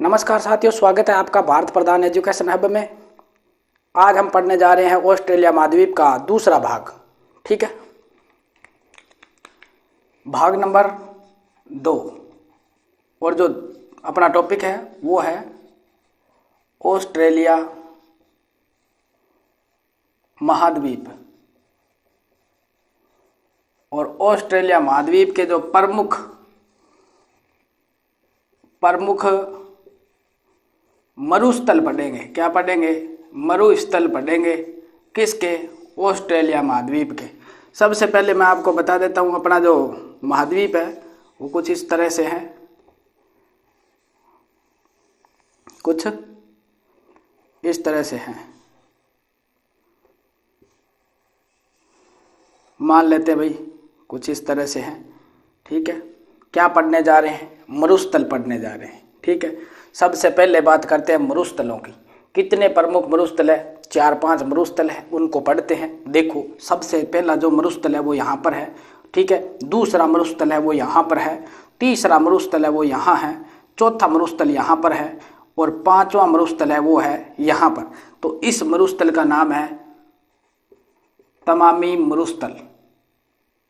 नमस्कार साथियों, स्वागत है आपका भारत प्रधान एजुकेशन हब में। आज हम पढ़ने जा रहे हैं ऑस्ट्रेलिया महाद्वीप का दूसरा भाग। ठीक है, भाग नंबर 2 और जो अपना टॉपिक है वो है ऑस्ट्रेलिया महाद्वीप। और ऑस्ट्रेलिया महाद्वीप के जो प्रमुख मरुस्थल पढ़ेंगे। क्या पढ़ेंगे? मरुस्थल पढ़ेंगे। किसके? ऑस्ट्रेलिया महाद्वीप के। सबसे पहले मैं आपको बता देता हूं, अपना जो महाद्वीप है वो कुछ इस तरह से है। कुछ इस तरह से है, मान लेते हैं भाई, कुछ इस तरह से है। ठीक है, क्या पढ़ने जा रहे हैं? मरुस्थल पढ़ने जा रहे हैं। ठीक है, सबसे पहले बात करते हैं मरुस्थलों की। कितने प्रमुख मरुस्थल है? 4-5 मरुस्थल है, उनको पढ़ते हैं। देखो, सबसे पहला जो मरुस्थल है वो यहाँ पर है। ठीक है, दूसरा मरुस्थल है वो यहाँ पर है, तीसरा मरुस्थल है वो यहाँ है, चौथा मरुस्थल यहाँ पर है और 5वां मरुस्थल है वो है यहाँ पर। तो इस मरुस्थल का नाम है तमामी मरुस्थल।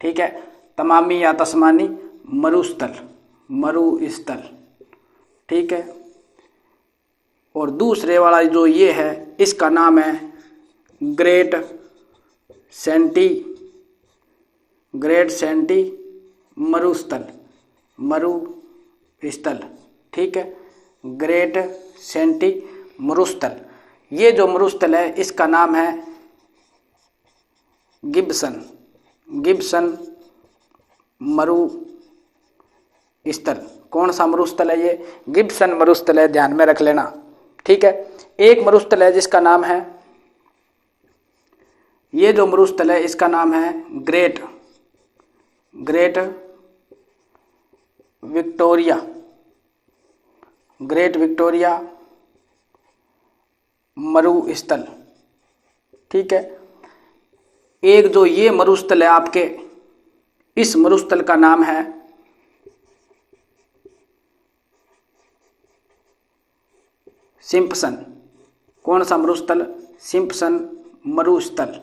ठीक है, तमामी या तस्मानी मरुस्थल। ठीक है, और दूसरे वाला जो ये है इसका नाम है ग्रेट सेंटी मरुस्थल। ठीक है, ग्रेट सेंटी मरुस्थल। ये जो मरुस्थल है इसका नाम है गिब्सन मरुस्थल। कौन सा मरुस्थल है ये? गिब्सन मरुस्थल है, ध्यान में रख लेना। ठीक है, एक मरुस्थल है जिसका नाम है, ये जो मरुस्थल है इसका नाम है ग्रेट विक्टोरिया मरुस्थल। ठीक है, एक जो ये मरुस्थल है आपके, इस मरुस्थल का नाम है सिम्पसन। कौन सा मरुस्थल? सिम्पसन मरुस्थल।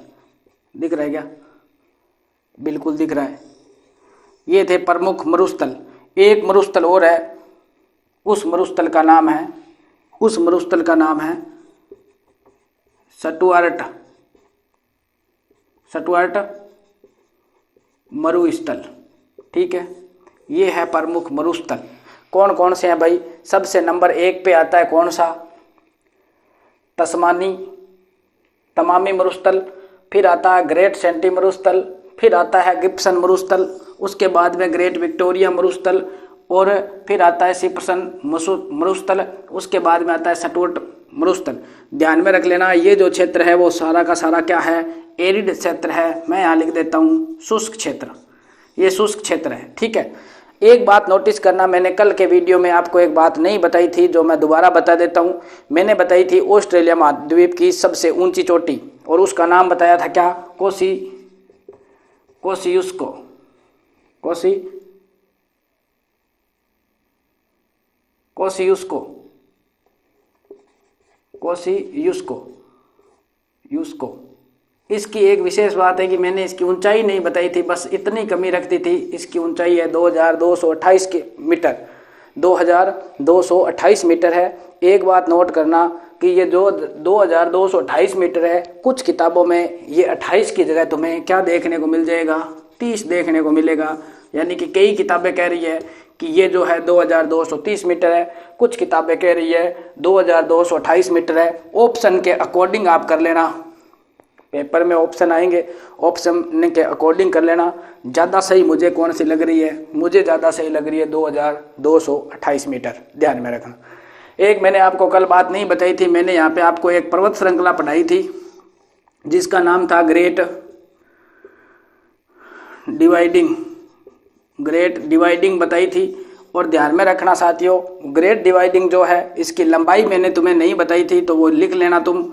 दिख रहा है क्या? बिल्कुल दिख रहा है। ये थे प्रमुख मरुस्थल। एक मरुस्थल और है, उस मरुस्थल का नाम है स्टुअर्ट मरुस्थल। ठीक है, ये है प्रमुख मरुस्थल। कौन कौन से हैं भाई? सबसे नंबर 1 पे आता है कौन सा? तमामी मरुस्थल, फिर आता है ग्रेट सेंटी मरुस्थल, फिर आता है गिब्सन मरुस्थल, उसके बाद में ग्रेट विक्टोरिया मरुस्थल, और फिर आता है सिम्पसन मरुस्थल, उसके बाद में आता है स्टुअर्ट मरुस्थल। ध्यान में रख लेना, ये जो क्षेत्र है वो सारा का सारा क्या है? एरिड क्षेत्र है। मैं यहाँ लिख देता हूँ शुष्क क्षेत्र। ये शुष्क क्षेत्र है। ठीक है, एक बात नोटिस करना, मैंने कल के वीडियो में आपको एक बात नहीं बताई थी जो मैं दोबारा बता देता हूँ। मैंने बताई थी ऑस्ट्रेलिया महाद्वीप की सबसे ऊंची चोटी, और उसका नाम बताया था क्या? कोसियुस्को। इसकी एक विशेष बात है कि मैंने इसकी ऊंचाई नहीं बताई थी, बस इतनी कमी रखती थी। इसकी ऊंचाई है 2228 मीटर। 2228 मीटर है। एक बात नोट करना कि ये जो 2228 मीटर है, कुछ किताबों में ये 28 की जगह तुम्हें क्या देखने को मिल जाएगा? 30 देखने को मिलेगा। यानी कि कई किताबें कह रही है कि ये जो है 2230 मीटर है, कुछ किताबें कह रही है 2228 मीटर है। ऑप्शन के अकॉर्डिंग आप कर लेना, पेपर में ऑप्शन आएंगे, ऑप्शन के अकॉर्डिंग कर लेना। ज़्यादा सही मुझे कौन सी लग रही है? मुझे ज़्यादा सही लग रही है 2228 मीटर। ध्यान में रखना। एक मैंने आपको कल बात नहीं बताई थी, मैंने यहाँ पे आपको एक पर्वत श्रृंखला पढ़ाई थी जिसका नाम था ग्रेट डिवाइडिंग बताई थी। और ध्यान में रखना साथियों, ग्रेट डिवाइडिंग जो है इसकी लंबाई मैंने तुम्हें नहीं बताई थी, तो वो लिख लेना तुम।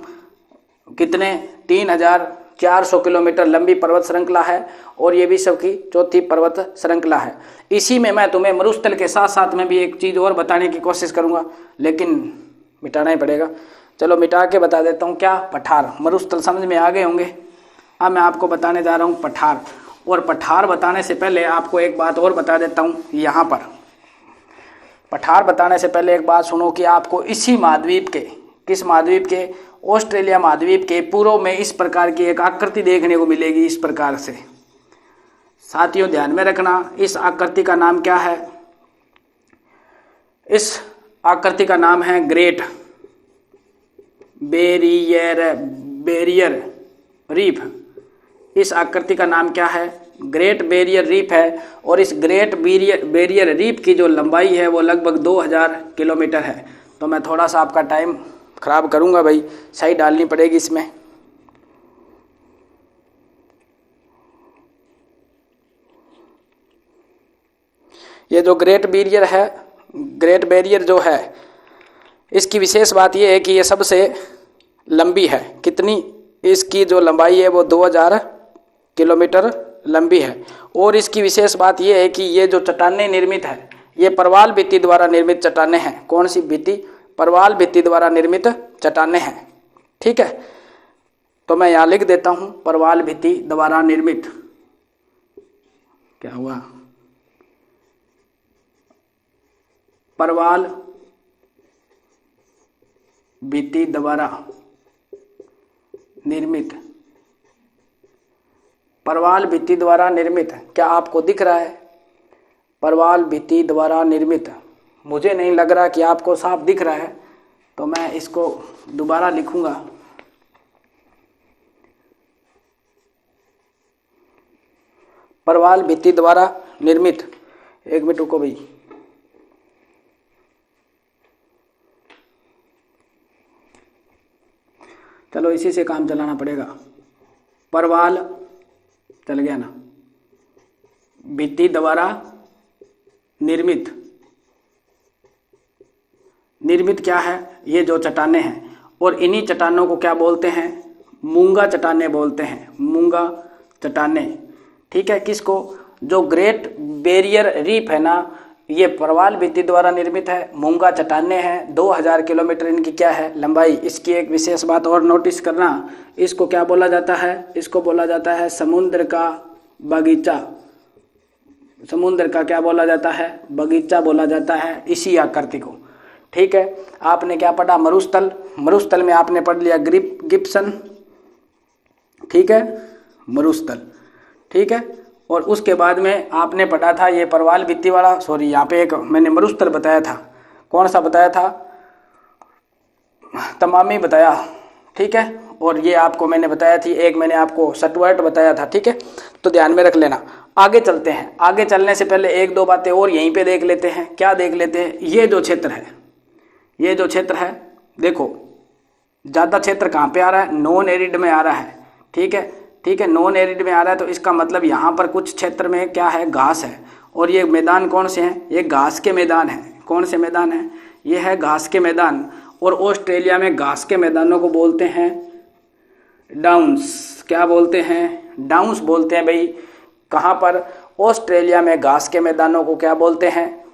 कितने? 3400 किलोमीटर लंबी पर्वत श्रृंखला है, और ये भी सबकी चौथी पर्वत श्रृंखला है। इसी में मैं तुम्हें मरुस्थल के साथ साथ में भी एक चीज़ और बताने की कोशिश करूंगा। लेकिन मिटाना ही पड़ेगा। चलो मिटा के बता देता हूँ क्या, पठार। मरुस्थल समझ में आ गए होंगे। अब मैं आपको बताने जा रहा हूँ पठार। और पठार बताने से पहले आपको एक बात और बता देता हूँ। यहाँ पर पठार बताने से पहले एक बात सुनो कि आपको इसी महाद्वीप के, किस महाद्वीप के, ऑस्ट्रेलिया महाद्वीप के पूर्व में इस प्रकार की एक आकृति देखने को मिलेगी, इस प्रकार से। साथियों ध्यान में रखना, इस आकृति का नाम क्या है? इस आकृति का नाम है ग्रेट बैरियर रीफ। इस आकृति का नाम क्या है? ग्रेट बैरियर रीफ है। और इस ग्रेट बैरियर रीफ की जो लंबाई है वो लगभग 2000 किलोमीटर है। तो मैं थोड़ा सा आपका टाइम खराब करूंगा भाई, सही डालनी पड़ेगी इसमें। ये जो ग्रेट बैरियर है, ग्रेट बैरियर जो है, इसकी विशेष बात यह है कि ये सबसे लंबी है। कितनी? इसकी जो लंबाई है वो 2000 किलोमीटर लंबी है। और इसकी विशेष बात यह है कि ये जो चट्टानें निर्मित है, ये परवाल भित्ति द्वारा निर्मित चट्टानें हैं। कौन सी भित्ति? परवाल भित्ति द्वारा निर्मित चट्टानें हैं। ठीक है, तो मैं यहाँ लिख देता हूँ परवाल भित्ति द्वारा निर्मित। क्या हुआ? परवाल भित्ति द्वारा निर्मित, परवाल भित्ति द्वारा निर्मित। क्या आपको दिख रहा है? परवाल भित्ति द्वारा निर्मित। मुझे नहीं लग रहा कि आपको साफ दिख रहा है, तो मैं इसको दोबारा लिखूंगा। परवाल भित्ति द्वारा निर्मित। एक मिनट रुको भाई। चलो इसी से काम चलाना पड़ेगा। परवाल चल गया ना, भित्ति द्वारा निर्मित। निर्मित क्या है? ये जो चट्टानें हैं, और इन्हीं चट्टानों को क्या बोलते हैं? मूंगा चट्टानें बोलते हैं। मूंगा चट्टानें। ठीक है, किसको? जो ग्रेट बैरियर रीफ है ना, ये परवाल भित्ति द्वारा निर्मित है। मूंगा चट्टानें हैं। 2000 किलोमीटर इनकी क्या है? लंबाई। इसकी एक विशेष बात और नोटिस करना, इसको क्या बोला जाता है? इसको बोला जाता है समुद्र का बगीचा। समुद्र का क्या बोला जाता है? बगीचा बोला जाता है इसी आकृति को। ठीक है, आपने क्या पढ़ा? मरुस्थल। मरुस्थल में आपने पढ़ लिया गिब्सन। ठीक है, मरुस्थल। ठीक है, और उसके बाद में आपने पढ़ा था ये परवाल भित्ति वाला, सॉरी यहाँ पे एक मैंने मरुस्थल बताया था। कौन सा बताया था? तमामी बताया। ठीक है, और ये आपको मैंने बताया थी, एक मैंने आपको सटवर्ट बताया था। ठीक है, तो ध्यान में रख लेना। आगे चलते हैं। आगे चलने से पहले एक दो बातें और यहीं पे देख लेते हैं। क्या देख लेते हैं? ये जो क्षेत्र है, ये जो क्षेत्र है, देखो ज़्यादा क्षेत्र कहाँ पे आ रहा है? नॉन एरिड में आ रहा है। ठीक है, ठीक है, नॉन एरिड में आ रहा है, तो इसका मतलब यहाँ पर कुछ क्षेत्र में क्या है? घास है। और ये मैदान कौन से हैं? ये घास के मैदान हैं। कौन से मैदान हैं? ये है घास के मैदान। और ऑस्ट्रेलिया में घास के मैदानों को बोलते हैं डाउन्स। क्या बोलते हैं? डाउन्स बोलते हैं भाई। कहाँ पर? ऑस्ट्रेलिया में घास के मैदानों को क्या बोलते हैं?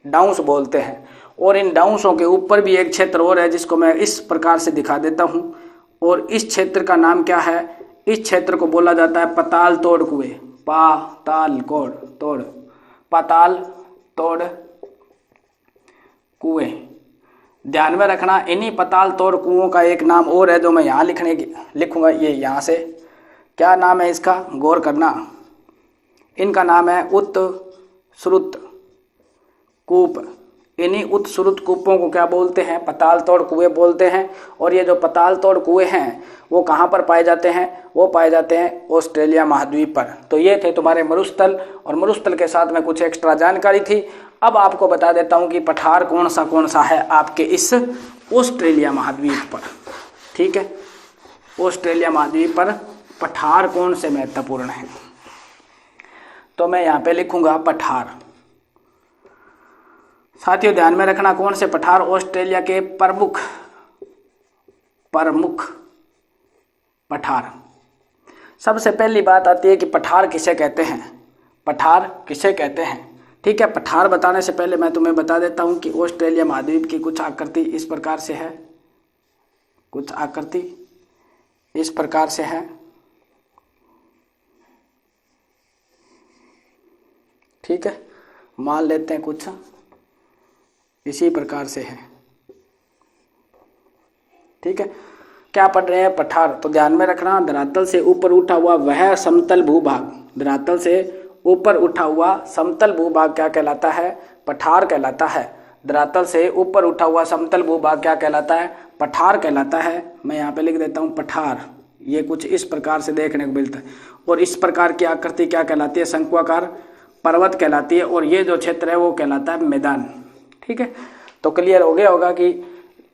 डाउन्स बोलते हैं। और इन डाउन्सों के ऊपर भी एक क्षेत्र और है जिसको मैं इस प्रकार से दिखा देता हूँ। और इस क्षेत्र का नाम क्या है? इस क्षेत्र को बोला जाता है पाताल तोड़ कुएं। पाताल तोड़, पाताल तोड़ कुएं। ध्यान में रखना, इन्हीं पाताल तोड़ कुओं का एक नाम और है जो मैं यहाँ लिखूंगा। ये यहाँ से क्या नाम है इसका? गौर करना। इनका नाम है उत्सुरुत कूप। इन्हीं उत्सुरुत कूपों को क्या बोलते हैं? पाताल तोड़ कुएं बोलते हैं। और ये जो पाताल तोड़ कुएं हैं वो कहाँ पर पाए जाते हैं? वो पाए जाते हैं ऑस्ट्रेलिया महाद्वीप पर। तो ये थे तुम्हारे मरुस्थल, और मरुस्थल के साथ में कुछ एक्स्ट्रा जानकारी थी। अब आपको बता देता हूँ कि पठार कौन सा है आपके इस ऑस्ट्रेलिया महाद्वीप पर। ठीक है, ऑस्ट्रेलिया महाद्वीप पर पठार कौन से महत्वपूर्ण हैं? तो मैं यहाँ पे लिखूंगा पठार। साथियों ध्यान में रखना, कौन से पठार? ऑस्ट्रेलिया के प्रमुख पठार। सबसे पहली बात आती है कि पठार किसे कहते हैं? पठार किसे कहते हैं? ठीक है। पठार बताने से पहले मैं तुम्हें बता देता हूं कि ऑस्ट्रेलिया महाद्वीप की कुछ आकृति इस प्रकार से है, कुछ आकृति इस प्रकार से है। ठीक है, मान लेते हैं कुछ इसी प्रकार से है। ठीक है, क्या पढ़ रहे हैं? पठार। तो ध्यान में रखना, धरातल से ऊपर उठा हुआ वह समतल भूभाग, धरातल से ऊपर उठा हुआ समतल भूभाग क्या कहलाता है? पठार कहलाता है। धरातल से ऊपर उठा हुआ समतल भूभाग क्या कहलाता है? पठार कहलाता है। मैं यहाँ पे लिख देता हूँ पठार। ये कुछ इस प्रकार से देखने को मिलता है। और इस प्रकार की आकृति क्या कहलाती है? शंक्वाकार पर्वत कहलाती है। और ये जो क्षेत्र है वो कहलाता है मैदान। ठीक है, तो क्लियर हो गया होगा कि,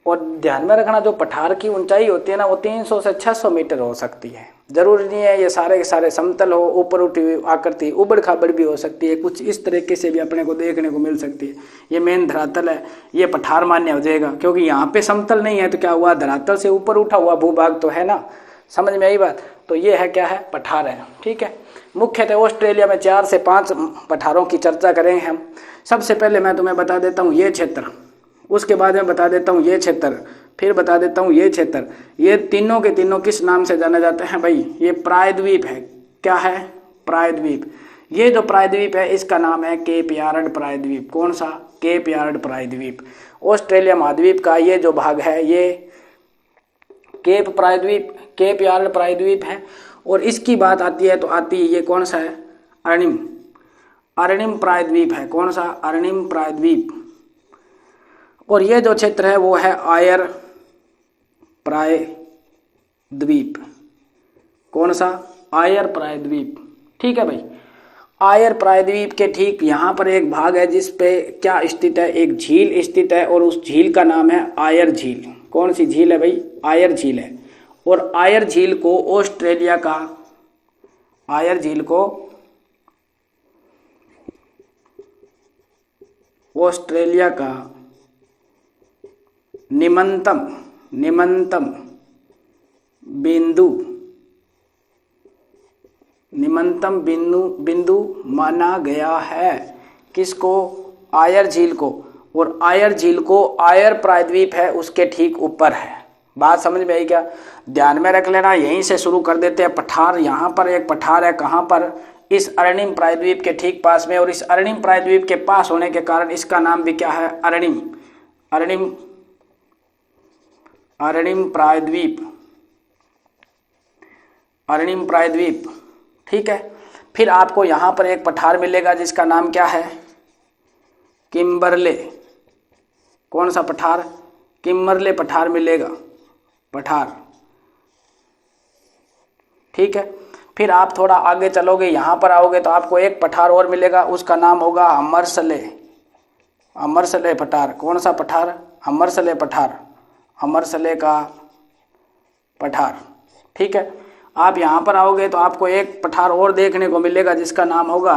और ध्यान में रखना जो पठार की ऊंचाई होती है ना वो 300 से 600 मीटर हो सकती है। जरूरी नहीं है ये सारे के सारे समतल हो, ऊपर उठी हुई आकृति उबड़ खाबड़ भी हो सकती है, कुछ इस तरीके से भी अपने को देखने को मिल सकती है। ये मेन धरातल है, ये पठार मान्य हो जाएगा, क्योंकि यहाँ पे समतल नहीं है तो क्या हुआ? धरातल से ऊपर उठा हुआ भूभाग तो है ना, समझ में आई बात? तो ये है क्या है? पठार है। ठीक है, मुख्यतः ऑस्ट्रेलिया में 4 से 5 पठारों की चर्चा करेंगे हम। सबसे पहले मैं तुम्हें बता देता हूँ ये क्षेत्र, उसके बाद में बता देता हूँ ये क्षेत्र, फिर बता देता हूँ ये क्षेत्र। ये तीनों के तीनों किस नाम से जाने जाते हैं भाई? ये प्रायद्वीप है। क्या है? प्रायद्वीप। ये जो प्रायद्वीप है इसका नाम है केप यार्ड प्रायद्वीप। कौन सा? केप यार्ड प्रायद्वीप। ऑस्ट्रेलिया महाद्वीप का ये जो भाग है ये केप प्रायद्वीप, केप यार्ड प्रायद्वीप है। और इसकी बात आती है तो आती है ये कौन सा है? अर्णिम, अर्णिम प्रायद्वीप है। कौन सा? अर्णिम प्रायद्वीप। और ये जो क्षेत्र है वो है आयर प्रायद्वीप। कौन सा? आयर प्रायद्वीप। ठीक है भाई, आयर प्रायद्वीप के ठीक यहाँ पर एक भाग है जिस पे क्या स्थित है? एक झील स्थित है और उस झील का नाम है आयर झील। कौन सी झील है भाई? आयर झील है। और आयर झील को ऑस्ट्रेलिया का, आयर झील को ऑस्ट्रेलिया का निम्नतम बिंदु माना गया है। किसको? आयर झील को। और आयर झील को आयर प्रायद्वीप है उसके ठीक ऊपर है। बात समझ में आई क्या? ध्यान में रख लेना, यहीं से शुरू कर देते हैं। पठार, यहाँ पर एक पठार है। कहाँ पर? इस अर्णिम प्रायद्वीप के ठीक पास में। और इस अर्णिम प्रायद्वीप के पास होने के कारण इसका नाम भी क्या है? अर्णिम, अर्णिम, अर्णिम प्रायद्वीप, अर्णिम प्रायद्वीप। ठीक है, फिर आपको यहाँ पर एक पठार मिलेगा जिसका नाम क्या है? किम्बरले। कौन सा पठार? किम्बरले पठार मिलेगा, पठार। ठीक है, फिर आप थोड़ा आगे चलोगे, यहाँ पर आओगे तो आपको एक पठार और मिलेगा, उसका नाम होगा अमरसले, अमरसले पठार। कौन सा पठार? अमरसले पठार, अमरसले का पठार। ठीक है, आप यहाँ पर आओगे तो आपको एक पठार और देखने को मिलेगा जिसका नाम होगा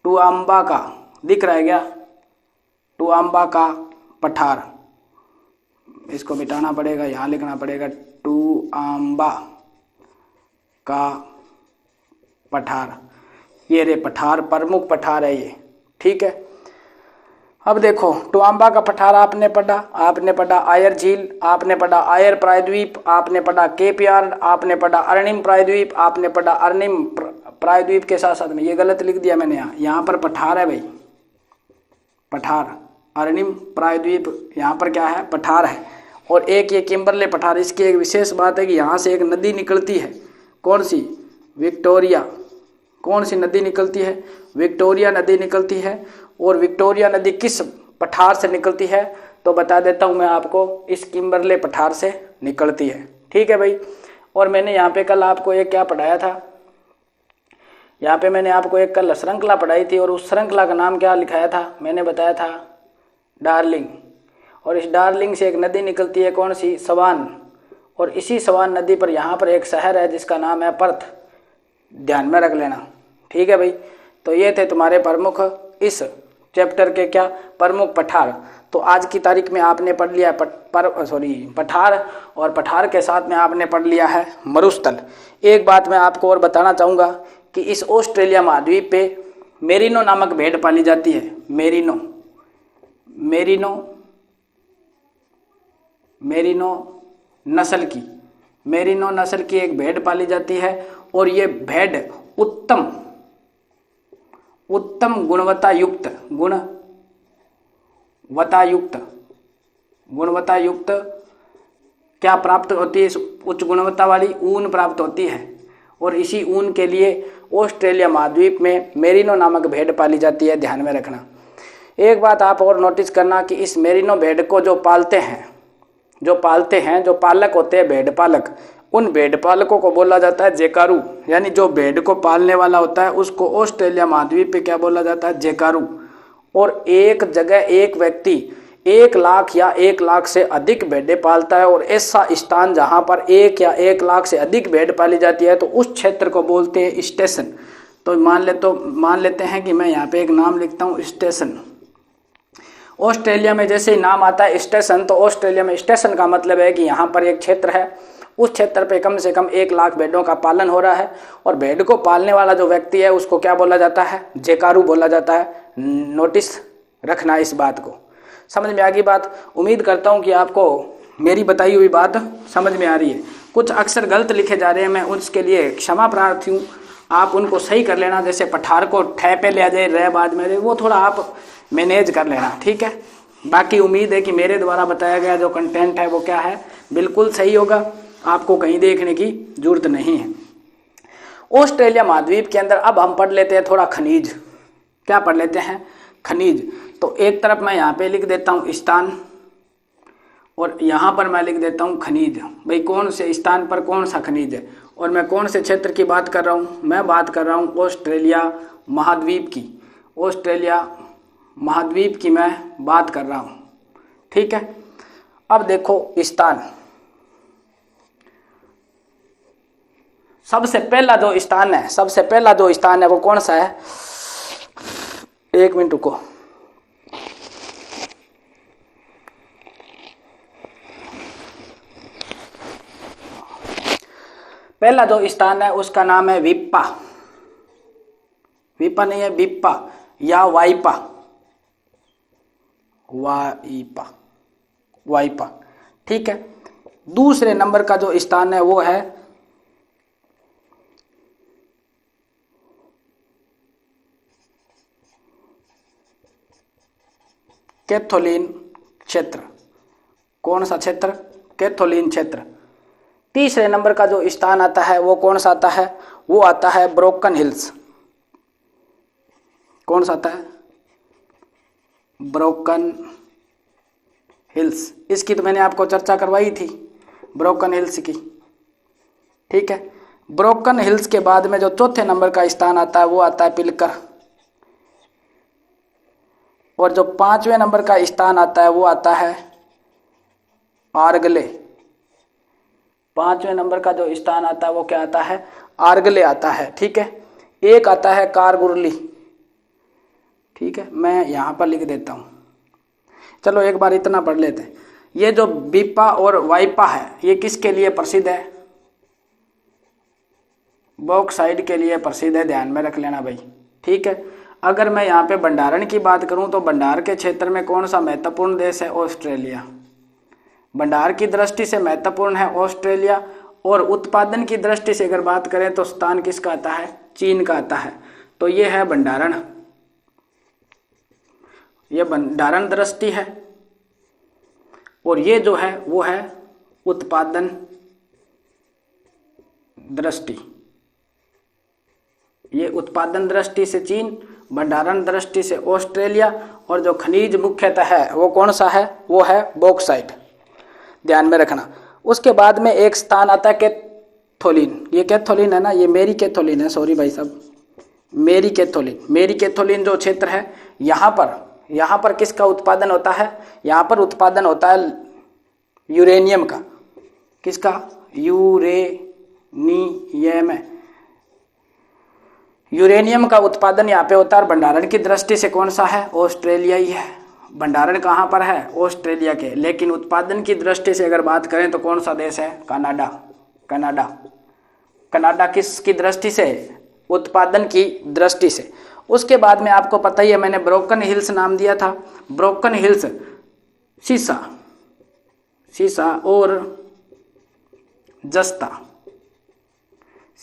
टूआम्बा का। दिख रहा है क्या? टूआम्बा का पठार। इसको मिटाना पड़ेगा, यहाँ लिखना पड़ेगा टूआम्बा का पठार। ये रे पठार, प्रमुख पठार है ये। ठीक है, अब देखो टूआम्बा का पठार आपने पढ़ा आयर झील, आपने पढ़ा आयर प्रायद्वीप, आपने पढ़ा केप यार्ड, आपने पढ़ा अर्णिम प्रायद्वीप, आपने पढ़ा अर्णिम प्रायद्वीप के साथ साथ में ये गलत लिख दिया मैंने, यहाँ पर पठार है भाई, पठार। अर्णिम प्रायद्वीप यहाँ पर क्या है? पठार है। और एक ये किम्बरले पठार, इसकी एक विशेष बात है कि यहाँ से एक नदी निकलती है। कौन सी? विक्टोरिया। कौन सी नदी निकलती है? विक्टोरिया नदी निकलती है। और विक्टोरिया नदी किस पठार से निकलती है? तो बता देता हूँ मैं आपको, इस किम्बरले पठार से निकलती है। ठीक है भाई, और मैंने यहाँ पे कल आपको एक क्या पढ़ाया था? यहाँ पे मैंने आपको एक कल श्रृंखला पढ़ाई थी और उस श्रृंखला का नाम क्या लिखाया था? मैंने बताया था डार्लिंग। और इस डार्लिंग से एक नदी निकलती है, कौन सी? सवान। और इसी सवान नदी पर यहाँ पर एक शहर है जिसका नाम है पर्थ। ध्यान में रख लेना। ठीक है भाई, तो ये थे तुम्हारे प्रमुख, इस चैप्टर के क्या? प्रमुख पठार। तो आज की तारीख में आपने पढ़ लिया पठार, और पठार के साथ में आपने पढ़ लिया है मरुस्थल। एक बात मैं आपको और बताना चाहूँगा कि इस ऑस्ट्रेलिया महाद्वीप पे मेरिनो नामक भेड़ पाली जाती है। मेरिनो मेरिनो मेरिनो नस्ल की मेरिनो नस्ल की एक भेड़ पाली जाती है और ये भेड़ उत्तम गुणवत्ता युक्त क्या प्राप्त होती है? उच्च गुणवत्ता वाली ऊन प्राप्त होती है और इसी ऊन के लिए ऑस्ट्रेलिया महाद्वीप में मेरिनो नामक भेड़ पाली जाती है। ध्यान में रखना। एक बात आप और नोटिस करना कि इस मेरिनो भेड़ को जो पालते हैं, जो पालक होते हैं, भेड़ पालक, उन भेड़ पालकों को बोला जाता है जेकारू। यानी जो भेड़ को पालने वाला होता है उसको ऑस्ट्रेलिया महाद्वीप पे क्या बोला जाता है? जेकारू। और एक जगह एक व्यक्ति 1 लाख या 1 लाख से अधिक भेड़ें पालता है और ऐसा स्थान जहां पर 1 या 1 लाख से अधिक भेड़ पाली जाती है तो उस क्षेत्र को बोलते हैं स्टेशन। तो मान लेते हैं कि मैं यहाँ पे एक नाम लिखता हूँ, स्टेशन। ऑस्ट्रेलिया में जैसे ही नाम आता है स्टेशन, तो ऑस्ट्रेलिया में स्टेशन का मतलब है कि यहाँ पर एक क्षेत्र है, उस क्षेत्र पे कम से कम 1 लाख भेड़ों का पालन हो रहा है और भेड़ को पालने वाला जो व्यक्ति है उसको क्या बोला जाता है? जेकारू बोला जाता है। नोटिस रखना इस बात को। समझ में आ गई बात? उम्मीद करता हूँ कि आपको मेरी बताई हुई बात समझ में आ रही है। कुछ अक्षर गलत लिखे जा रहे हैं, मैं उसके लिए क्षमा प्रार्थी हूँ, आप उनको सही कर लेना। जैसे पठार को ठे पे ले आ जाए, रह बाद में, वो थोड़ा आप मैनेज कर लेना, ठीक है। बाकी उम्मीद है कि मेरे द्वारा बताया गया जो कंटेंट है वो क्या है, बिल्कुल सही होगा, आपको कहीं देखने की जरूरत नहीं है। ऑस्ट्रेलिया महाद्वीप के अंदर अब हम पढ़ लेते हैं थोड़ा खनिज। क्या पढ़ लेते हैं? खनिज। तो एक तरफ मैं यहाँ पे लिख देता हूँ स्थान और यहाँ पर मैं लिख देता हूँ खनिज। भाई कौन से स्थान पर कौन सा खनिज है और मैं कौन से क्षेत्र की बात कर रहा हूँ? मैं बात कर रहा हूँ ऑस्ट्रेलिया महाद्वीप की। ऑस्ट्रेलिया महाद्वीप की मैं बात कर रहा हूँ, ठीक है। अब देखो स्थान, सबसे पहला जो स्थान है वो कौन सा है? एक मिनट रुको। पहला जो स्थान है उसका नाम है विप्पा। विप्पा नहीं है, विप्पा या वाइपा, वाइपा, ठीक है। दूसरे नंबर का जो स्थान है वो है कैथोलिन क्षेत्र। कौन सा क्षेत्र? कैथोलिन क्षेत्र। तीसरे नंबर का जो स्थान आता है वो कौन सा आता है? वो आता है ब्रोकन हिल्स। कौन सा आता है? Broken hills. इसकी तो मैंने आपको चर्चा करवाई थी, ब्रोकन हिल्स की, ठीक है। ब्रोकन हिल्स के बाद में जो चौथे नंबर का स्थान आता है वो आता है पिलकर, और जो 5वें नंबर का स्थान आता है वो आता है आर्गले। 5वें नंबर का जो स्थान आता है वो क्या आता है? आर्गले आता है, ठीक है। एक आता है कारगुरली, ठीक है, मैं यहाँ पर लिख देता हूँ। चलो एक बार इतना पढ़ लेते हैं। ये जो विप्पा और वाइपा है ये किसके लिए प्रसिद्ध है? बॉक्साइट के लिए प्रसिद्ध है, ध्यान में रख लेना भाई, ठीक है। अगर मैं यहाँ पे भंडारण की बात करूँ तो भंडार के क्षेत्र में कौन सा महत्वपूर्ण देश है? ऑस्ट्रेलिया। भंडार की दृष्टि से महत्वपूर्ण है ऑस्ट्रेलिया, और उत्पादन की दृष्टि से अगर बात करें तो स्थान किसका आता है? चीन का आता है। तो ये है भंडारण, ये भंडारण दृष्टि है, और ये जो है वो है उत्पादन दृष्टि। ये उत्पादन दृष्टि से चीन, भंडारण दृष्टि से ऑस्ट्रेलिया, और जो खनिज मुख्यतः है वो कौन सा है? वो है बॉक्साइट, ध्यान में रखना। उसके बाद में एक स्थान आता है कैथोलिन। ये कैथोलिन है ना, ये मेरी कैथोलिन है, सॉरी भाई साहब, मेरी कैथोलिन जो क्षेत्र है यहाँ पर किसका उत्पादन होता है? यहाँ पर उत्पादन होता है यूरेनियम का। किसका? यूरेनियम का उत्पादन यहाँ पे होता है। और भंडारण की दृष्टि से कौन सा है? ऑस्ट्रेलिया ही है। भंडारण कहाँ पर है? ऑस्ट्रेलिया के। लेकिन उत्पादन की दृष्टि से अगर बात करें तो कौन सा देश है? कनाडा किसकी दृष्टि से? उत्पादन की दृष्टि से। उसके बाद में आपको पता ही है, मैंने ब्रोकन हिल्स नाम दिया था। ब्रोकन हिल्स सीसा और जस्ता,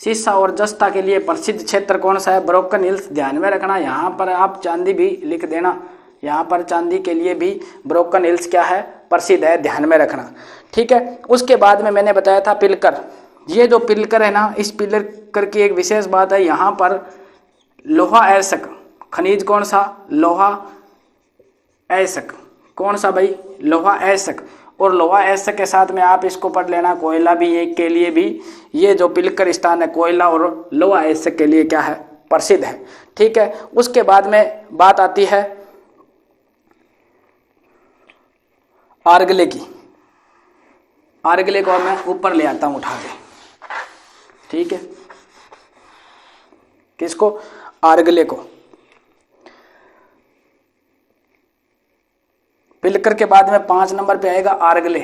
सीसा और जस्ता के लिए प्रसिद्ध क्षेत्र कौन सा है? Broken hills. ध्यान में रखना, यहाँ पर आप चांदी भी लिख देना, यहाँ पर चांदी के लिए भी ब्रोकन हिल्स क्या है? प्रसिद्ध है, ध्यान में रखना, ठीक है। उसके बाद में मैंने बताया था पिलकर। ये जो पिलकर है ना, इस पिलकर की एक विशेष बात है, यहाँ पर लोहा ऐसक खनिज कौन सा? लोहा ऐसक। कौन सा भाई? लोहा ऐसक। और लोहा ऐसक के साथ में आप इसको पढ़ लेना, कोयला भी एक के लिए भी ये जो पिलकर स्थान है कोयला और लोहा ऐसक के लिए क्या है? प्रसिद्ध है, ठीक है। उसके बाद में बात आती है आरगले की। आरगले को मैं ऊपर ले आता हूं उठा के, ठीक है। किसको? आरगले को। पिलकर के बाद में 5 नंबर पे आएगा आरगले।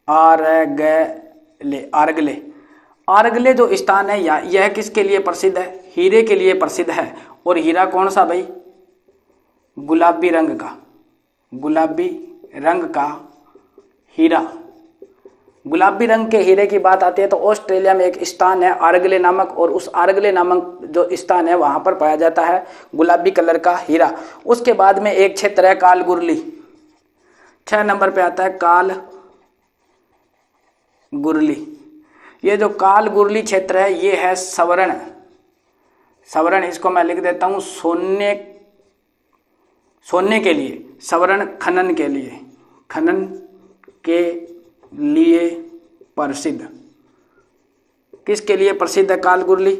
आरगले आरगले जो स्थान है यह किसके लिए प्रसिद्ध है? हीरे के लिए प्रसिद्ध है। और हीरा कौन सा भाई? गुलाबी रंग का, गुलाबी रंग का हीरा। गुलाबी रंग के हीरे की बात आती है तो ऑस्ट्रेलिया में एक स्थान है आरगले नामक, और उस आरगले नामक जो स्थान है वहां पर पाया जाता है गुलाबी कलर का हीरा। उसके बाद में एक क्षेत्र है कालगुरली, 6 नंबर पे आता है कालगुरली। ये जो कालगुरली क्षेत्र है ये है सवर्ण, सवर्ण इसको मैं लिख देता हूं सोने के लिए, सवर्ण खनन के लिए, खनन के लिए प्रसिद्ध। किसके लिए प्रसिद्ध है कालगुरली?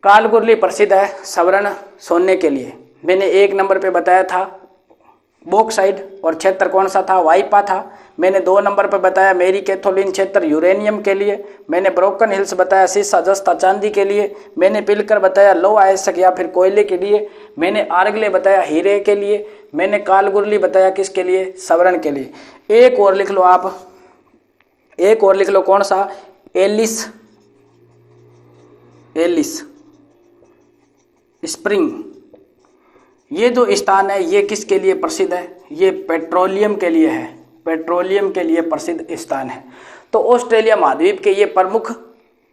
कालगुरली प्रसिद्ध है सवर्ण सोने के लिए। मैंने 1 नंबर पे बताया था बॉक्साइट, और क्षेत्र कौन सा था? वाइपा था। मैंने 2 नंबर पे बताया मेरी कैथोलिन क्षेत्र यूरेनियम के लिए। मैंने ब्रोकन हिल्स बताया सीसा जस्ता चांदी के लिए। मैंने पिलकर बताया लोहा ऐसक या फिर कोयले के लिए। मैंने आरगले बताया हीरे के लिए। मैंने कालगुरली बताया किसके लिए? सवर्ण के लिए। एक और लिख लो आप, एक और लिख लो, कौन सा? Alice Spring. ये जो स्थान है ये किसके लिए प्रसिद्ध है? ये पेट्रोलियम के लिए है, पेट्रोलियम के लिए प्रसिद्ध स्थान है। तो ऑस्ट्रेलिया महाद्वीप के ये प्रमुख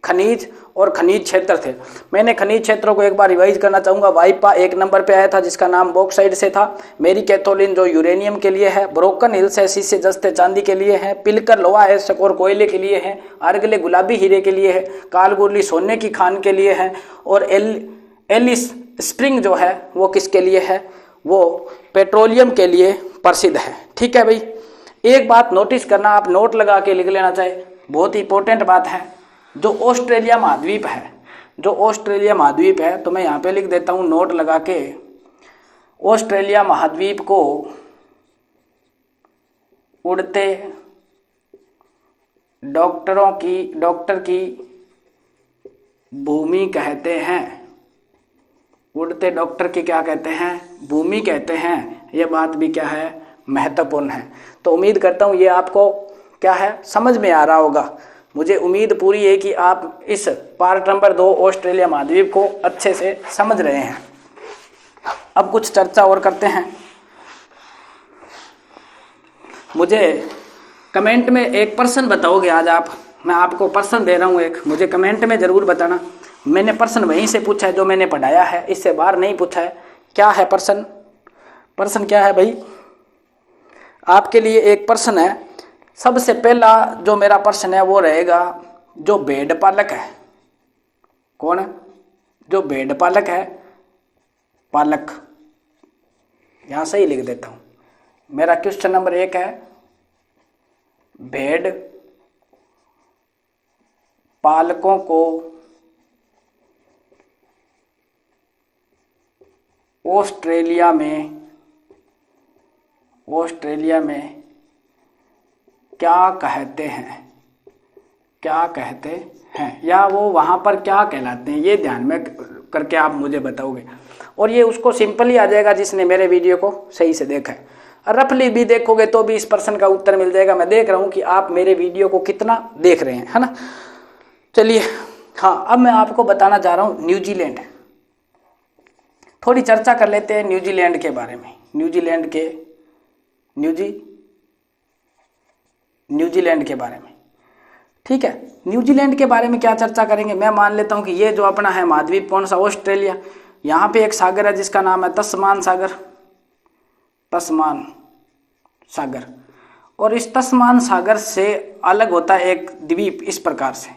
खनिज और खनिज क्षेत्र थे। मैंने खनिज क्षेत्रों को एक बार रिवाइज करना चाहूंगा। वाइपा 1 नंबर पे आया था जिसका नाम बॉक्साइट से था। मेरी कैथोलिन जो यूरेनियम के लिए है। ब्रोकन हिल्स है शीशे जस्ते चांदी के लिए है। पिलकर लोहा ऐसक और कोयले के लिए है। आरगले गुलाबी हीरे के लिए है। कालगुरली सोने की खान के लिए है। और एलिस स्प्रिंग जो है वो किसके लिए है? वो पेट्रोलियम के लिए प्रसिद्ध है, ठीक है भाई। एक बात नोटिस करना, आप नोट लगा के लिख लेना चाहिए, बहुत ही इंपॉर्टेंट बात है। जो ऑस्ट्रेलिया महाद्वीप है, जो ऑस्ट्रेलिया महाद्वीप है, तो मैं यहाँ पे लिख देता हूँ नोट लगा के, ऑस्ट्रेलिया महाद्वीप को उड़ते डॉक्टर की भूमि कहते हैं। उड़ते डॉक्टर की क्या कहते हैं? भूमि कहते हैं। ये बात भी क्या है? महत्वपूर्ण है। तो उम्मीद करता हूँ ये आपको क्या है समझ में आ रहा होगा। मुझे उम्मीद पूरी है कि आप इस पार्ट नंबर 2 ऑस्ट्रेलिया महाद्वीप को अच्छे से समझ रहे हैं। अब कुछ चर्चा और करते हैं। मुझे कमेंट में एक प्रश्न बताओगे आज आप, मैं आपको प्रश्न दे रहा हूँ एक, मुझे कमेंट में ज़रूर बताना। मैंने प्रश्न वहीं से पूछा है जो मैंने पढ़ाया है, इससे बाहर नहीं पूछा है। क्या है प्रश्न? प्रश्न क्या है भाई? आपके लिए एक प्रश्न है। सबसे पहला जो मेरा प्रश्न है वो रहेगा, जो भेड़ पालक है, कौन है? जो भेड़ पालक है, पालक, यहां से ही लिख देता हूं। मेरा क्वेश्चन नंबर 1 है, भेड़ पालकों को ऑस्ट्रेलिया में क्या कहते हैं? क्या कहते हैं, या वो वहां पर क्या कहलाते हैं, ये ध्यान में करके आप मुझे बताओगे। और ये उसको सिंपल ही आ जाएगा जिसने मेरे वीडियो को सही से देखा है। रफली भी देखोगे तो भी इस प्रश्न का उत्तर मिल जाएगा। मैं देख रहा हूं कि आप मेरे वीडियो को कितना देख रहे हैं, है ना। चलिए, हाँ, अब मैं आपको बताना चाह रहा हूं न्यूजीलैंड। थोड़ी चर्चा कर लेते हैं न्यूजीलैंड के बारे में। न्यूजीलैंड के बारे में, ठीक है। न्यूजीलैंड के बारे में क्या चर्चा करेंगे, मैं मान लेता हूं कि ये जो अपना है महाद्वीप कौन सा, ऑस्ट्रेलिया। यहाँ पे एक सागर है जिसका नाम है तस्मान सागर। और इस तस्मान सागर से अलग होता है एक द्वीप, इस प्रकार से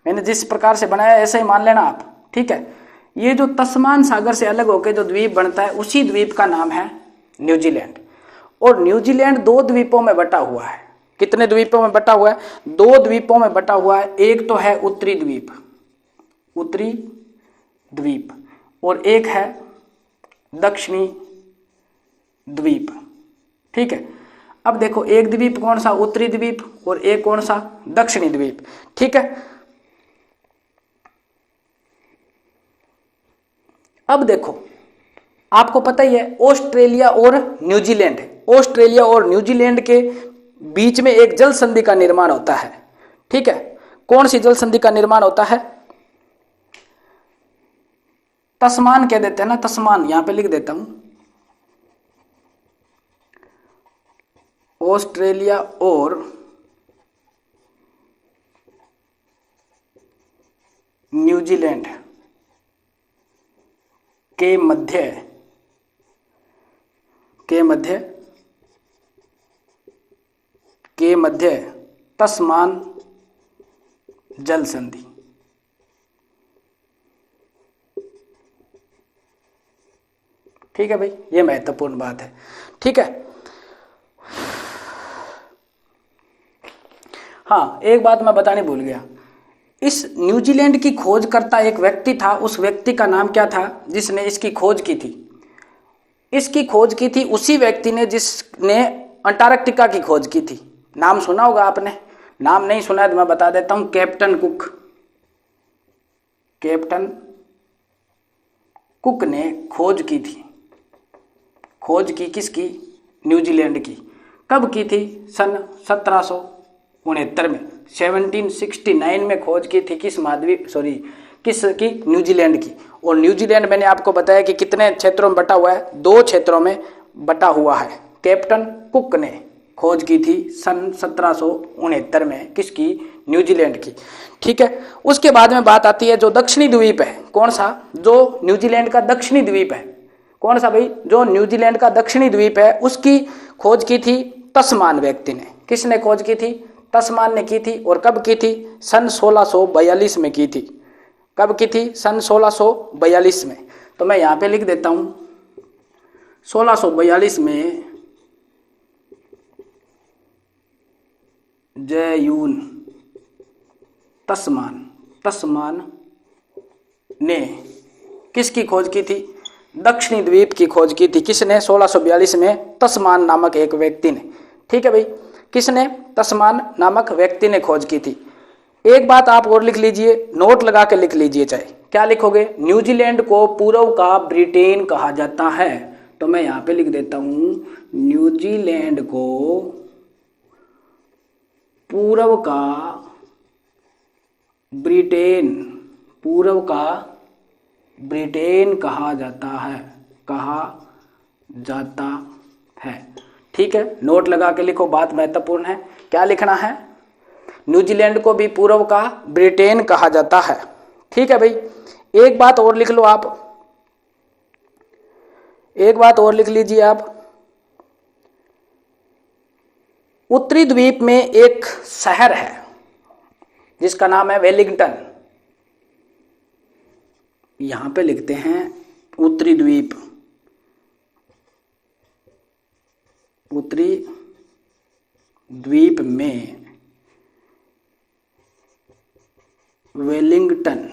मैंने जिस प्रकार से बनाया ऐसे ही मान लेना आप, ठीक है। ये जो तस्मान सागर से अलग होकर जो द्वीप बनता है उसी द्वीप का नाम है न्यूजीलैंड। और न्यूजीलैंड 2 द्वीपों में बटा हुआ है। कितने द्वीपों में बटा हुआ है? 2 द्वीपों में बटा हुआ है। एक तो है उत्तरी द्वीप और एक है दक्षिणी द्वीप, ठीक है। अब देखो एक द्वीप कौन सा, उत्तरी द्वीप, और एक कौन सा, दक्षिणी द्वीप, ठीक है। अब देखो आपको पता ही है ऑस्ट्रेलिया और न्यूजीलैंड के बीच में एक जल संधि का निर्माण होता है, ठीक है। कौन सी जल संधि का निर्माण होता है? तस्मान कह देते हैं ना, तस्मान, यहां पे लिख देता हूं। ऑस्ट्रेलिया और न्यूजीलैंड के मध्य तस्मान जल संधि, ठीक है भाई, ये महत्वपूर्ण बात है, ठीक है। हाँ, एक बात मैं बताने भूल गया, इस न्यूजीलैंड की खोज करता एक व्यक्ति था। उस व्यक्ति का नाम क्या था जिसने इसकी खोज की थी? इसकी खोज की थी उसी व्यक्ति ने जिसने अंटार्कटिका की खोज की थी। नाम सुना होगा आपने, नाम नहीं सुना है तो मैं बता देता हूं, कैप्टन कुक ने खोज की थी। खोज की किसकी? न्यूजीलैंड की। कब की थी? सन 1769 में, 1769 में खोज की थी। किसकी? न्यूजीलैंड की। और न्यूजीलैंड मैंने आपको बताया कि कितने क्षेत्रों में बटा हुआ है, 2 क्षेत्रों में बटा हुआ है। कैप्टन कुक ने खोज की थी सन 1769 में, किसकी? न्यूजीलैंड की, ठीक है। उसके बाद में बात आती है जो दक्षिणी द्वीप है, कौन सा? जो न्यूजीलैंड का दक्षिणी द्वीप है, कौन सा भाई? जो न्यूजीलैंड का दक्षिणी द्वीप है उसकी खोज की थी तस्मान व्यक्ति ने। किसने खोज की थी? तस्मान ने की थी। और कब की थी? सन 1642 में की थी। कब की थी? सन 1642 में। तो मैं यहां पे लिख देता हूं 1642 में जयून तस्मान ने किसकी खोज की थी? दक्षिणी द्वीप की खोज की थी। किसने? 1642 में तस्मान नामक एक व्यक्ति ने, ठीक है भाई। किसने? तस्मान नामक व्यक्ति ने खोज की थी। एक बात आप और लिख लीजिए, नोट लगा के लिख लीजिए, चाहे क्या लिखोगे? न्यूजीलैंड को पूर्व का ब्रिटेन कहा जाता है। तो मैं यहां पे लिख देता हूं न्यूजीलैंड को पूर्व का ब्रिटेन कहा जाता है, ठीक है। नोट लगा के लिखो, बात महत्वपूर्ण है। क्या लिखना है? न्यूजीलैंड को भी पूर्व का ब्रिटेन कहा जाता है, ठीक है भाई। एक बात और लिख लो आप, एक बात और लिख लीजिए आप। उत्तरी द्वीप में एक शहर है जिसका नाम है वेलिंगटन। यहां पे लिखते हैं उत्तरी द्वीप में वेलिंगटन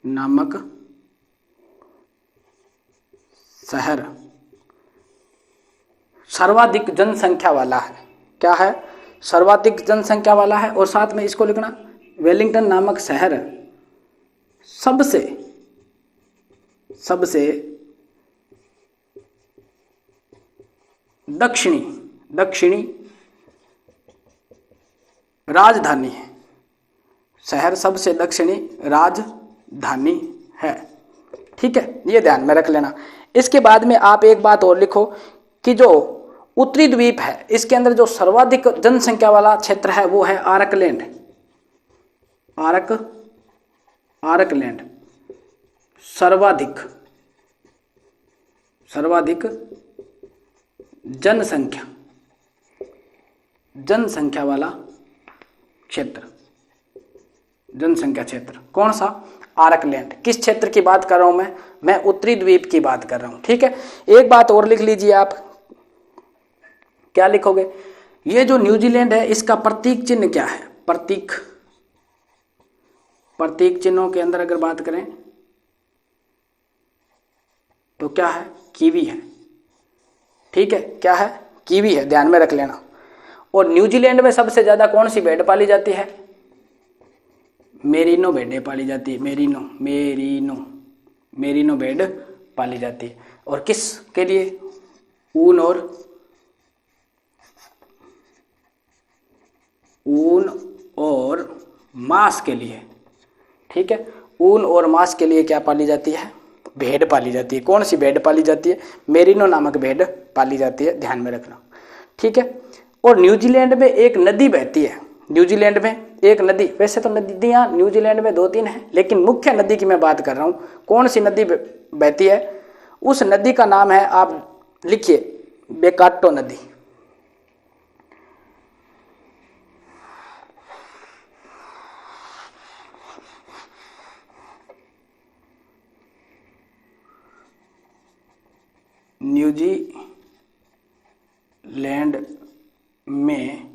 नामक शहर सर्वाधिक जनसंख्या वाला है। क्या है? सर्वाधिक जनसंख्या वाला है। और साथ में इसको लिखना, वेलिंगटन नामक शहर सबसे दक्षिणी राजधानी है। शहर सबसे दक्षिणी राजधानी राजधानी है। ठीक है, ये ध्यान में रख लेना। इसके बाद में आप एक बात और लिखो कि जो उत्तरी द्वीप है इसके अंदर जो सर्वाधिक जनसंख्या वाला क्षेत्र है वो है आर्कलैंड। आर्कलैंड सर्वाधिक जनसंख्या वाला क्षेत्र, जनसंख्या क्षेत्र कौन सा? आर्कलैंड। किस क्षेत्र की बात कर रहा हूं मैं उत्तरी द्वीप की बात कर रहा हूं। ठीक है, एक बात और लिख लीजिए आप, क्या लिखोगे? ये जो न्यूजीलैंड है इसका प्रतीक चिन्ह क्या है? प्रतीक चिन्हों के अंदर अगर बात करें तो क्या है? कीवी है। ठीक है, क्या है? कीवी है, ध्यान में रख लेना। और न्यूजीलैंड में सबसे ज्यादा कौन सी भेड़ पाली जाती है? मेरिनो भेड़ें पाली जाती है। मेरिनो भेड़ पाली जाती है। और किस के लिए? ऊन और मांस के लिए। ठीक है, ऊन और मांस के लिए क्या पाली जाती है? भेड़ पाली जाती है। कौन सी भेड़ पाली जाती है? मेरिनो नामक भेड़ पाली जाती है, ध्यान में रखना। ठीक है, और न्यूजीलैंड में एक नदी बहती है। न्यूजीलैंड में एक नदी, वैसे तो नदियां न्यूजीलैंड में 2-3 हैं, लेकिन मुख्य नदी की मैं बात कर रहा हूं। कौन सी नदी बहती है? उस नदी का नाम है, आप लिखिए, बेकाटो नदी। न्यूजीलैंड में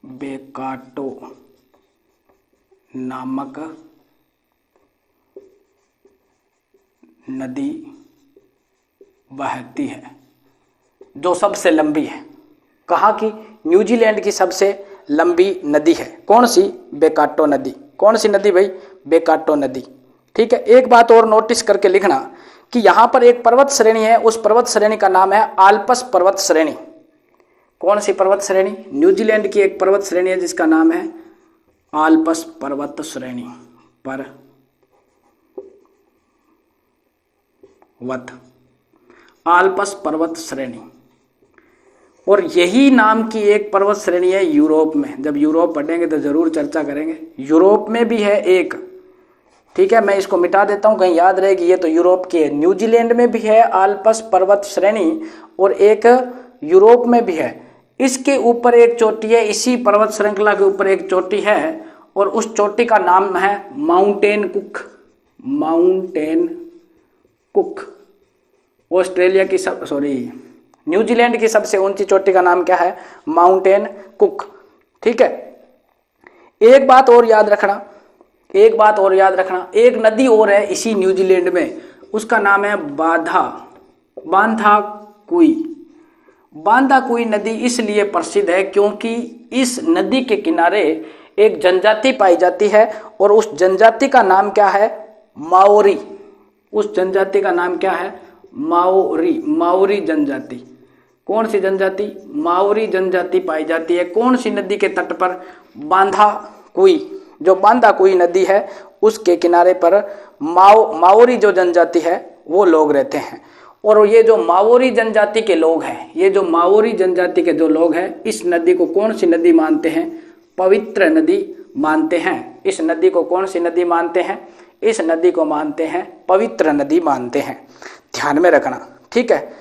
बेकाटो नामक नदी बहती है जो सबसे लंबी है। कहाँ की? न्यूजीलैंड की सबसे लंबी नदी है। कौन सी? बेकाटो नदी। कौन सी नदी भाई? बेकाटो नदी। ठीक है, एक बात और नोटिस करके लिखना कि यहां पर एक पर्वत श्रेणी है, उस पर्वत श्रेणी का नाम है आल्प्स पर्वत श्रेणी। कौन सी पर्वत श्रेणी? न्यूजीलैंड की एक पर्वत श्रेणी है जिसका नाम है आल्प्स पर्वत श्रेणी। आल्प्स पर्वत श्रेणी। और यही नाम की एक पर्वत श्रेणी है यूरोप में। जब यूरोप पढ़ेंगे तो जरूर चर्चा करेंगे। यूरोप में भी है एक। ठीक है, मैं इसको मिटा देता हूं, कहीं याद रहे कि ये तो यूरोप की है। न्यूजीलैंड में भी है आल्प्स पर्वत श्रेणी और एक यूरोप में भी है। इसके ऊपर एक चोटी है, इसी पर्वत श्रृंखला के ऊपर एक चोटी है और उस चोटी का नाम है माउंटेन कुक। ऑस्ट्रेलिया की न्यूजीलैंड की सबसे ऊंची चोटी का नाम क्या है? Mountain cook. ठीक है, एक बात और याद रखना, एक नदी और है इसी न्यूजीलैंड में, उसका नाम है बांधाकुई नदी इसलिए प्रसिद्ध है क्योंकि इस नदी के किनारे एक जनजाति पाई जाती है और उस जनजाति का नाम क्या है? माओरी। उस जनजाति का नाम क्या है? माओरी जनजाति। कौन सी जनजाति? माओरी जनजाति पाई जाती है। कौन सी नदी के तट पर? बांधाकुई। जो बांधाकुई नदी है उसके किनारे पर माओरी जो जनजाति है वो लोग रहते हैं। और ये जो माओरी जनजाति के लोग हैं, इस नदी को कौन सी नदी मानते हैं? पवित्र नदी मानते हैं। इस नदी को कौन सी नदी मानते हैं? इस नदी को मानते हैं पवित्र नदी मानते हैं, ध्यान में रखना। ठीक है,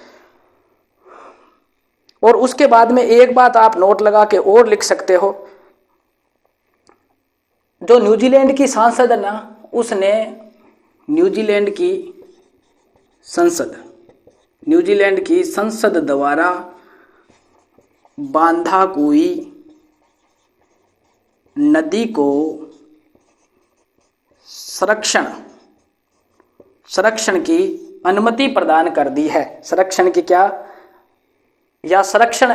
और उसके बाद में एक बात आप नोट लगा के और लिख सकते हो, जो न्यूजीलैंड की सांसद है ना, उसने न्यूजीलैंड की संसद द्वारा बांधाकुई नदी को संरक्षण की अनुमति प्रदान कर दी है। संरक्षण की क्या? या संरक्षण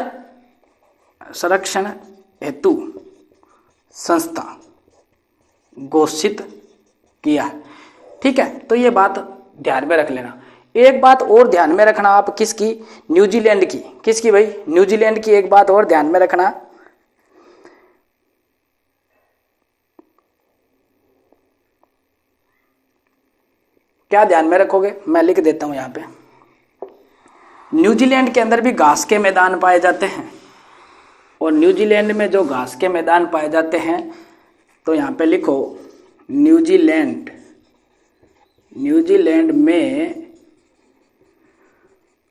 हेतु संस्था घोषित किया है। ठीक है, तो ये बात ध्यान में रख लेना। एक बात और ध्यान में रखना आप, किसकी? न्यूजीलैंड की। किसकी भाई? न्यूजीलैंड की। एक बात और ध्यान में रखना, क्या ध्यान में रखोगे, मैं लिख देता हूं यहां पे। न्यूजीलैंड के अंदर भी घास के मैदान पाए जाते हैं, और न्यूजीलैंड में जो घास के मैदान पाए जाते हैं, तो यहां पे लिखो न्यूजीलैंड में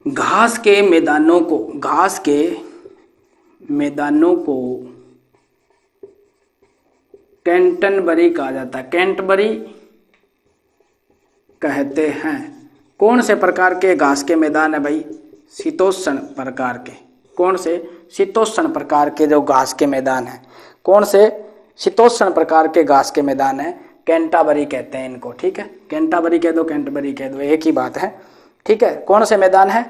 घास के मैदानों को कैंटरबरी कहा जाता है, कैंटरबरी कहते हैं। कौन से प्रकार के घास के मैदान है भाई? शीतोष्ण प्रकार के। कौन से? शीतोष्ण प्रकार के जो घास के मैदान है, कौन से? शीतोष्ण प्रकार के घास के मैदान है, कैंटरबरी कहते हैं इनको, ठीक है। कैंटरबरी कह दो, कैंटरबरी कह दो, एक ही बात है, ठीक है। कौन से मैदान है?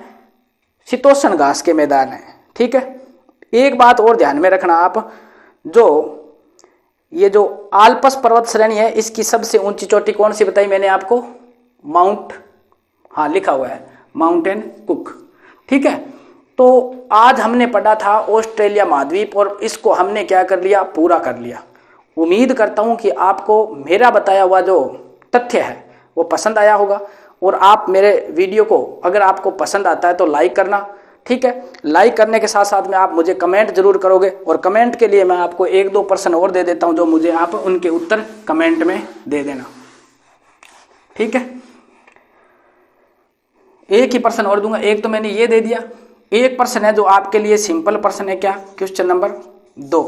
शीतोष्ण घास के मैदान है, ठीक है। एक बात और ध्यान में रखना आप, ये जो आल्प्स पर्वत श्रेणी है, इसकी सबसे ऊंची चोटी कौन सी बताई मैंने आपको? माउंट, हाँ लिखा हुआ है माउंटेन कुक, ठीक है। तो आज हमने पढ़ा था ऑस्ट्रेलिया महाद्वीप, और इसको हमने क्या कर लिया? पूरा कर लिया। उम्मीद करता हूं कि आपको मेरा बताया हुआ जो तथ्य है वो पसंद आया होगा, और आप मेरे वीडियो को अगर आपको पसंद आता है तो लाइक करना, ठीक है। लाइक करने के साथ साथ में आप मुझे कमेंट जरूर करोगे, और कमेंट के लिए मैं आपको 1-2 प्रश्न और दे देता हूं, जो मुझे आप उनके उत्तर कमेंट में दे देना, ठीक है। एक ही प्रश्न और दूंगा, एक तो मैंने ये दे दिया, एक प्रश्न है जो आपके लिए सिंपल प्रश्न है। क्या? Question number 2।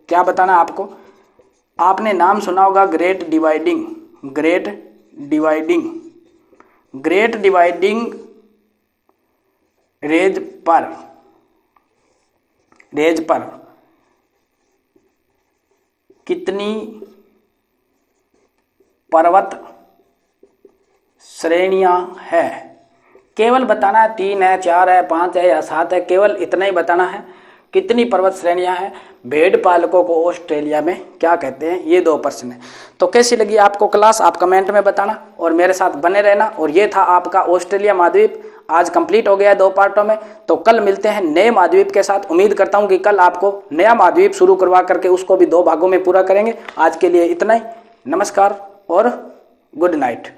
क्या बताना आपको? आपने नाम सुना होगा ग्रेट डिवाइडिंग रेज पर कितनी पर्वत श्रेणियां है? केवल बताना है 3 है, 4 है, 5 है या 7 है, केवल इतना ही बताना है। कितनी पर्वत श्रेणियां हैं? भेड़ पालकों को ऑस्ट्रेलिया में क्या कहते हैं? ये 2 प्रश्न है। तो कैसी लगी आपको क्लास, आप कमेंट में बताना, और मेरे साथ बने रहना। और ये था आपका ऑस्ट्रेलिया महाद्वीप, आज कंप्लीट हो गया है 2 पार्टों में। तो कल मिलते हैं नए महाद्वीप के साथ। उम्मीद करता हूं कि कल आपको नया महाद्वीप शुरू करवा करके उसको भी 2 भागों में पूरा करेंगे। आज के लिए इतना ही। नमस्कार और गुड नाइट।